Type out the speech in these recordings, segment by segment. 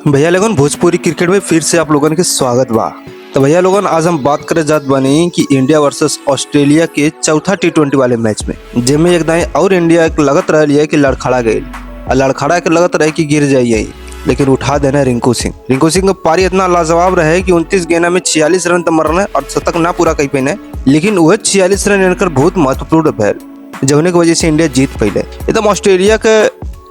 भैया लोगन भोजपुरी क्रिकेट में फिर से आप लोगन के स्वागत बा। तो भैया लोगन आज हम बात करे जात बानी कि इंडिया वर्सेस ऑस्ट्रेलिया के चौथा टी20 वाले मैच में जेमे एक दाएं और इंडिया एक लगत रही है कि लड़खड़ा गई और लड़खड़ा के लगत रहे कि गिर जाइए, लेकिन उठा देना रिंकू सिंह का पारी इतना लाजवाब रहे कि 29 गेंद में 46 रन तो मरने और शतक ना पूरा कई पेने, लेकिन वह 46 रन इनकर बहुत महत्वपूर्ण भैल जौने की वजह से इंडिया जीत पैले। एकदम ऑस्ट्रेलिया के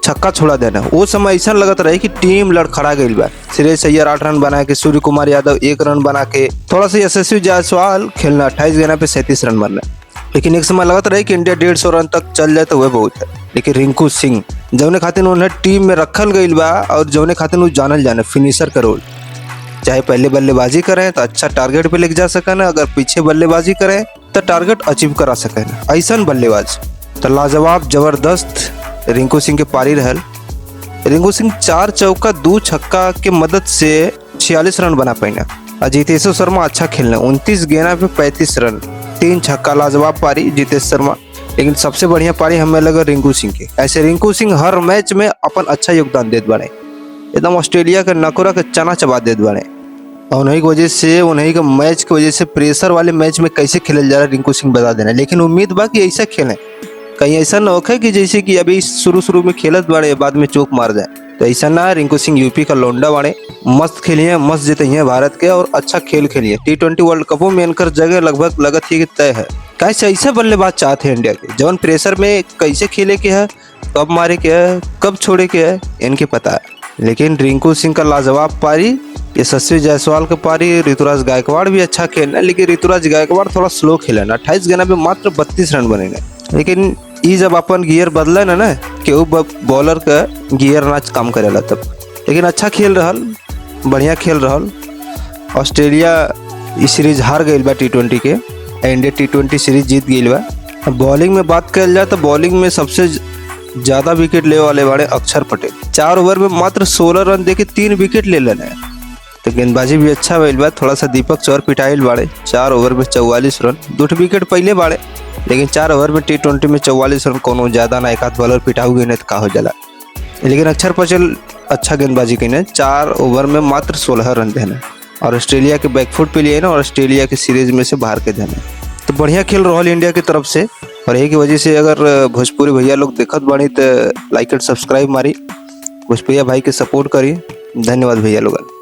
छक्का छोड़ा देना वो समय ऐसा लगत रहे कि टीम लड़खड़ा गई बा। श्रेयस अय्यर 8 रन बना के, सूर्य कुमार यादव 1 रन बना के, थोड़ा सा यशस्वी जायसवाल खेलना 28 गेंद पे 37 रन मारना, लेकिन एक समय लगत रहे कि इंडिया 150 रन तक चल जाए तो वह बहुत है। लेकिन रिंकू सिंह जौने खातिर उन्हें टीम में रखल गई बा और जौने खातिर वो जानल जाने फिनिशर का रोल, चाहे पहले बल्लेबाजी करें तो अच्छा टारगेट पे लेके जा सके ना, अगर पीछे बल्लेबाजी करें तो टारगेट अचीव करा सके ना, ऐसा बल्लेबाज तो लाजवाब जबरदस्त रिंकू सिंह के पारी रहल। रिंकू सिंह 4 चौका 2 छक्का के मदद से 46 रन बना पाइना। जितेश शर्मा अच्छा खेलना 29 गेंद पे 35 रन 3 छक्का, लाजवाब पारी जितेश शर्मा। लेकिन सबसे बढ़िया पारी हमें लगा रिंकू सिंह के। ऐसे रिंकू सिंह हर मैच में अपन अच्छा योगदान देते बने, एकदम ऑस्ट्रेलिया के नकोरा के चना चबा देते बने। और उन्हीं की वजह से, उन्हीं के मैच की वजह से प्रेशर वाले मैच में कैसे खेलल जा रहा है रिंकू सिंह बता देना। लेकिन उम्मीद बा कि ऐसा खेलें, कहीं ऐसा ना होखे कि जैसे कि अभी शुरू में खेलत बाड़े बाद में चौक मार जाए, तो ऐसा ना। रिंकू सिंह यूपी का लौंडा बाड़े, मस्त खेलिए, मस्त जीते भारत के और अच्छा खेल खेलिए। टी20 वर्ल्ड कपों में इनकर जगह लगभग लगत ही तय है। कैसे ऐसे बल्लेबाज चाहते हैं इंडिया के जवन प्रेशर में कैसे खेले के है, कब मारे के है, कब छोड़े के है, इनके पता है। लेकिन रिंकू सिंह का लाजवाब पारी, यशस्वी जायसवाल का पारी, ऋतुराज गायकवाड़ भी अच्छा खेलना, लेकिन ऋतुराज गायकवाड़ थोड़ा स्लो खेला ना, 28 गेंद में मात्र 32 रन बनेंगे। लेकिन ये जब अपन गियर बदले ना कि बॉलर का गियर ना काम करेला तब, लेकिन अच्छा खेल रहल, बढ़िया खेल रहल। ऑस्ट्रेलिया इस सीरीज हार गई बा टी20 के, इंडिया टी20 सीरीज जीत गई बा। बॉलिंग में बात कल जाए तो बॉलिंग में सबसे ज़्यादा विकेट ले वाले वाले अक्षर पटेल 4 ओवर में मात्र 16 रन देके 3 विकेट ले लेना है। तो गेंदबाजी भी अच्छा भइल बा, थोड़ा सा दीपक चौर पिटाइल बाड़े 4 ओवर में 44 रन, 2 विकेट पहले बाड़े, लेकिन 4 ओवर में टी20 में 44 रन कोनो ज़्यादा ना, एक आध बॉलर पिटाऊ गए नहीं तो का हो जाला। लेकिन अक्षर पटेल अच्छा गेंदबाजी कही 4 ओवर में मात्र 16 रन देना और ऑस्ट्रेलिया के बैकफुट पे लिए ना और ऑस्ट्रेलिया की सीरीज में से बाहर के देना। तो बढ़िया खेल रहा इंडिया की तरफ से, और यही की वजह से अगर भोजपुरी भैया लोग देखत बानी तो लाइक एंड सब्सक्राइब मारी, भोजपुरिया भाई के सपोर्ट करी। धन्यवाद भैया लोग।